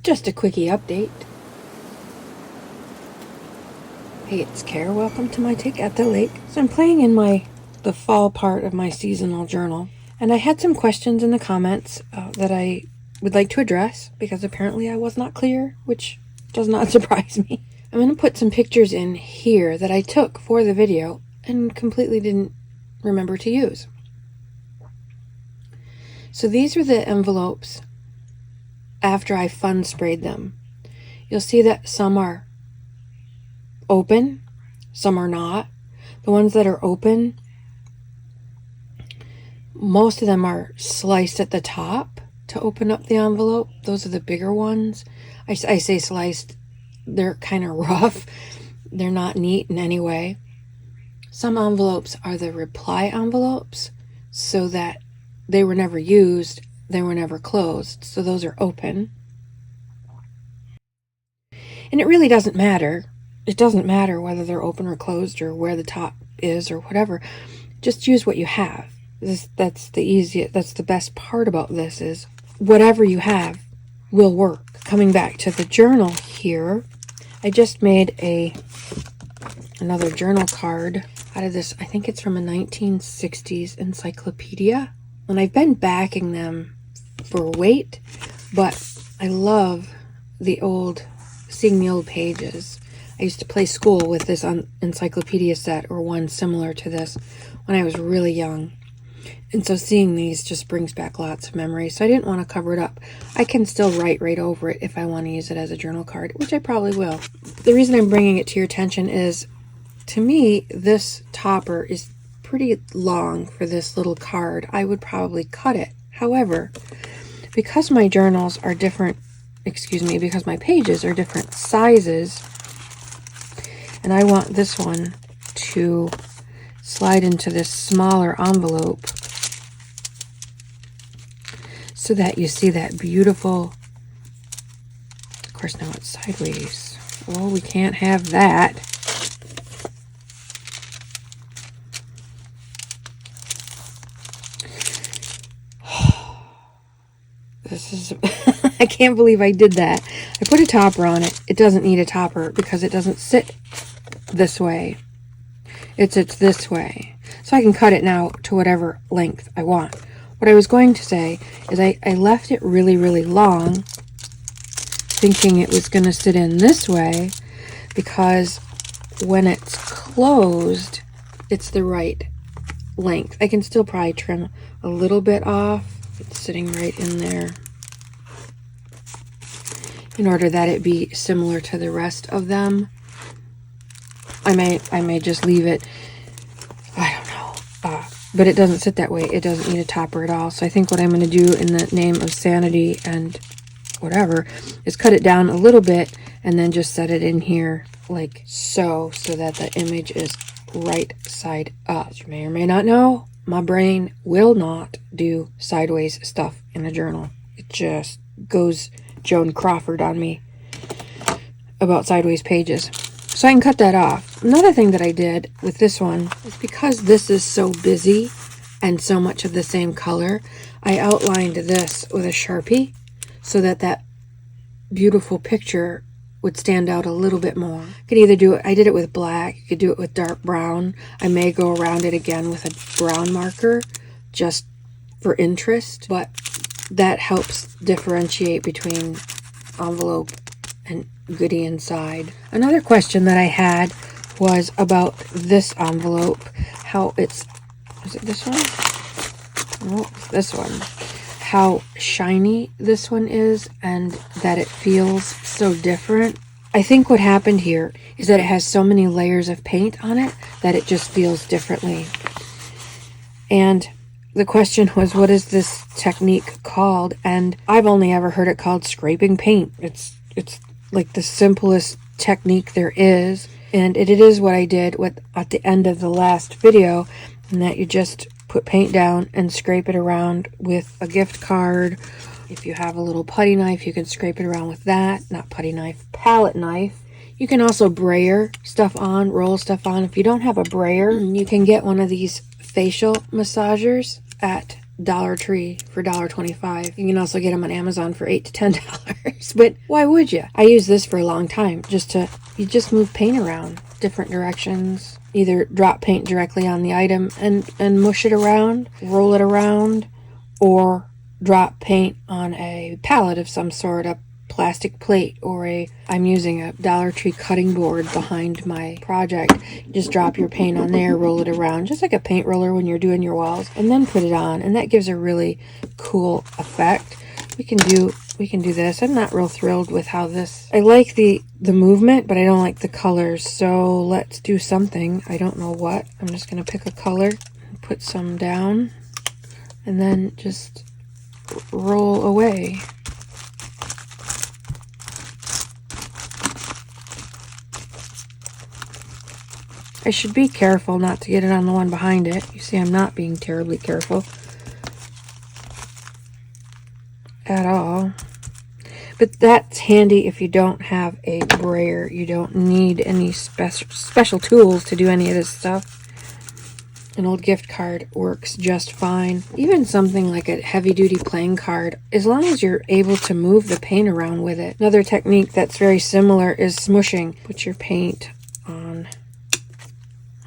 Just a quickie update. Hey, it's Kara. Welcome to my take at the lake. So I'm playing in the fall part of my seasonal journal, and I had some questions in the comments that I would like to address because apparently I was not clear, which does not surprise me. I'm going to put some pictures in here that I took for the video and completely didn't remember to use. So these are the envelopes after I fun sprayed them. You'll see that some are open, some are not. The ones that are open, most of them are sliced at the top to open up the envelope. Those are the bigger ones. I say sliced, they're kind of rough. They're not neat in any way. Some envelopes are the reply envelopes, so that they were never used, they were never closed, so those are open. And it really doesn't matter. It doesn't matter whether they're open or closed or where the top is or whatever. Just use what you have. That's the best part about this is whatever you have will work. Coming back to the journal here, I just made another journal card out of this. I think it's from a 1960s encyclopedia. And I've been backing them for weight, but I love seeing the old pages. I used to play school with this encyclopedia set or one similar to this when I was really young. And so seeing these just brings back lots of memories. So I didn't want to cover it up. I can still write right over it if I want to use it as a journal card, which I probably will. The reason I'm bringing it to your attention is, to me, this topper is pretty long for this little card. I would probably cut it. However, because my journals are different, because my pages are different sizes, and I want this one to slide into this smaller envelope so that you see that beautiful, of course now it's sideways. Oh, we can't have that. This is, I can't believe I did that. I put a topper on it. It doesn't need a topper because it doesn't sit this way. It sits this way. So I can cut it now to whatever length I want. What I was going to say is I left it really, really long, thinking it was going to sit in this way, because when it's closed, it's the right length. I can still probably trim a little bit off. It's sitting right in there in order that it be similar to the rest of them. I may just leave it, I don't know, but it doesn't sit that way. It doesn't need a topper at all. So I think what I'm going to do in the name of sanity and whatever is cut it down a little bit and then just set it in here like so that the image is right side up. As you may or may not know, my brain will not do sideways stuff in a journal. It just goes Joan Crawford on me about sideways pages. So I can cut that off. Another thing that I did with this one is, because this is so busy and so much of the same color, I outlined this with a Sharpie so that beautiful picture would stand out a little bit more. You could either do it, I did it with black, you could do it with dark brown. I may go around it again with a brown marker just for interest, but that helps differentiate between envelope and goodie inside. Another question that I had was about this envelope, how is it this one? No, it's this one. How shiny this one is and that it feels so different. I think what happened here is that it has so many layers of paint on it that it just feels differently. And the question was, what is this technique called? And I've only ever heard it called scraping paint. It's like the simplest technique there is. And it is what I did at the end of the last video, and that you just put paint down and scrape it around with a gift card. If you have a little putty knife, you can scrape it around with that. Not putty knife, palette knife. You can also brayer stuff on, roll stuff on. If you don't have a brayer, you can get one of these facial massagers at Dollar Tree for $1.25. You can also get them on Amazon for $8 to $10. But why would you? I use this for a long time. You just move paint around different directions. Either drop paint directly on the item and mush it around, roll it around, or drop paint on a palette of some sort, a plastic plate, or I'm using a Dollar Tree cutting board behind my project. Just drop your paint on there, roll it around, just like a paint roller when you're doing your walls, and then put it on, and that gives a really cool effect. We can do this. I'm not real thrilled with how this, I like the movement, but I don't like the colors, so let's do something. I don't know what. I'm just going to pick a color, put some down, and then just roll away. I should be careful not to get it on the one behind it. You see, I'm not being terribly careful at all. But that's handy if you don't have a brayer. You don't need any special tools to do any of this stuff. An old gift card works just fine. Even something like a heavy-duty playing card, as long as you're able to move the paint around with it. Another technique that's very similar is smushing. Put your paint on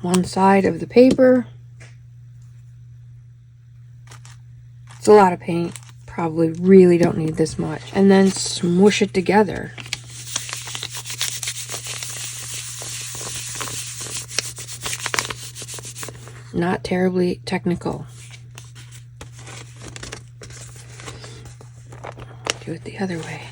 one side of the paper. It's a lot of paint. Probably really don't need this much. And then smush it together. Not terribly technical. Do it the other way.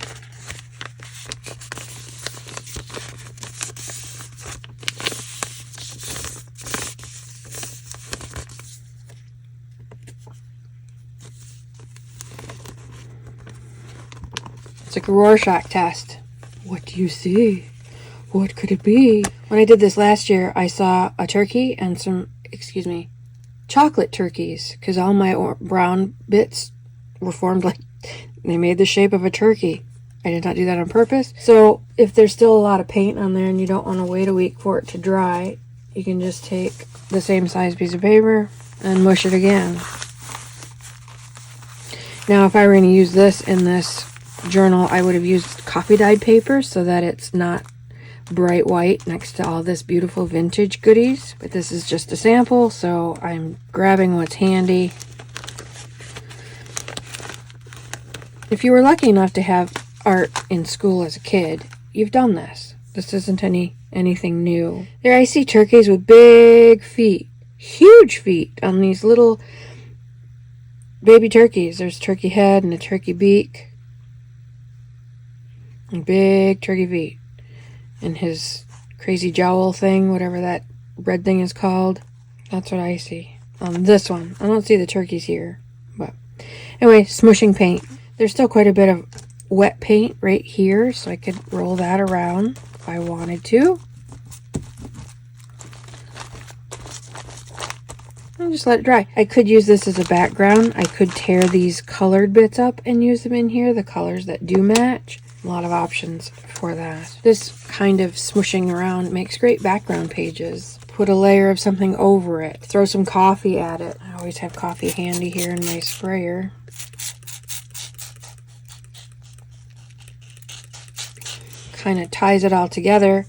It's like a Rorschach test. What do you see? What could it be? When I did this last year, I saw a turkey and some, chocolate turkeys, because all my brown bits were formed like, they made the shape of a turkey. I did not do that on purpose. So if there's still a lot of paint on there and you don't want to wait a week for it to dry, you can just take the same size piece of paper and mush it again. Now, if I were going to use this in this journal, I would have used coffee dyed paper so that it's not bright white next to all this beautiful vintage goodies. But this is just a sample, so I'm grabbing what's handy. If you were lucky enough to have art in school as a kid, you've done this. This isn't anything new. There I see turkeys with big feet, huge feet on these little baby turkeys. There's a turkey head and a turkey beak. And big turkey feet. And his crazy jowl thing, whatever that red thing is called. That's what I see on this one. I don't see the turkeys here. But anyway, smushing paint. There's still quite a bit of wet paint right here, so I could roll that around if I wanted to. And just let it dry. I could use this as a background. I could tear these colored bits up and use them in here, the colors that do match. A lot of options for that. This kind of smushing around makes great background pages. Put a layer of something over it. Throw some coffee at it. I always have coffee handy here in my sprayer. Kind of ties it all together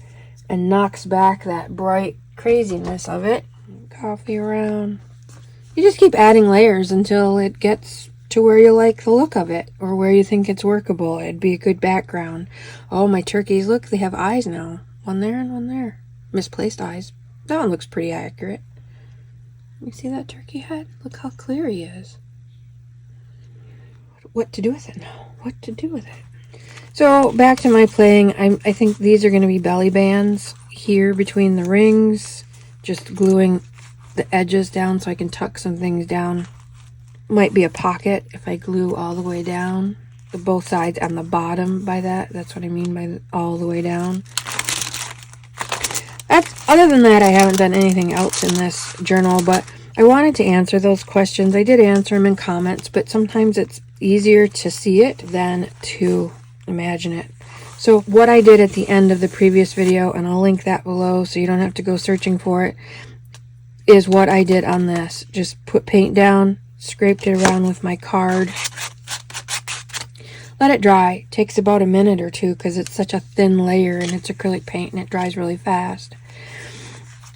and knocks back that bright craziness of it. Coffee around. You just keep adding layers until it gets to where you like the look of it, or where you think it's workable. It'd be a good background. Oh, my turkeys, look, they have eyes now. One there and one there. Misplaced eyes. That one looks pretty accurate. You see that turkey head? Look how clear he is. What to do with it now? What to do with it? So, back to my playing. I think these are going to be belly bands here between the rings. Just gluing the edges down so I can tuck some things down. Might be a pocket if I glue all the way down, both sides and the bottom. By that's what I mean by all the way down. Other than that, I haven't done anything else in this journal, but I wanted to answer those questions. I did answer them in comments, but sometimes it's easier to see it than to imagine it. So what I did at the end of the previous video, and I'll link that below so you don't have to go searching for it, is what I did on this. Just put paint down, scraped it around with my card. Let it dry. Takes about a minute or two because it's such a thin layer and it's acrylic paint and it dries really fast.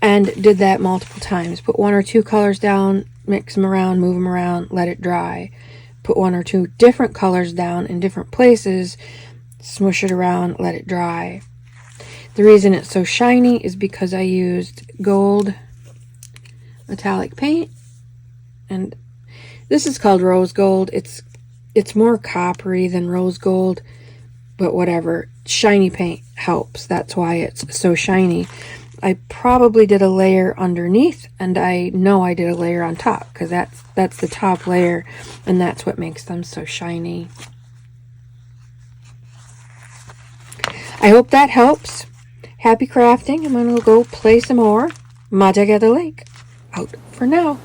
And did that multiple times. Put 1 or 2 colors down, mix them around, move them around, let it dry. Put 1 or 2 different colors down in different places, smush it around, let it dry. The reason it's so shiny is because I used gold metallic paint, and this is called rose gold. It's more coppery than rose gold, but whatever. Shiny paint helps. That's why it's so shiny. I probably did a layer underneath, and I know I did a layer on top because that's the top layer, and that's what makes them so shiny. I hope that helps. Happy crafting. I'm going to go play some more Magic at the Lake. Out for now.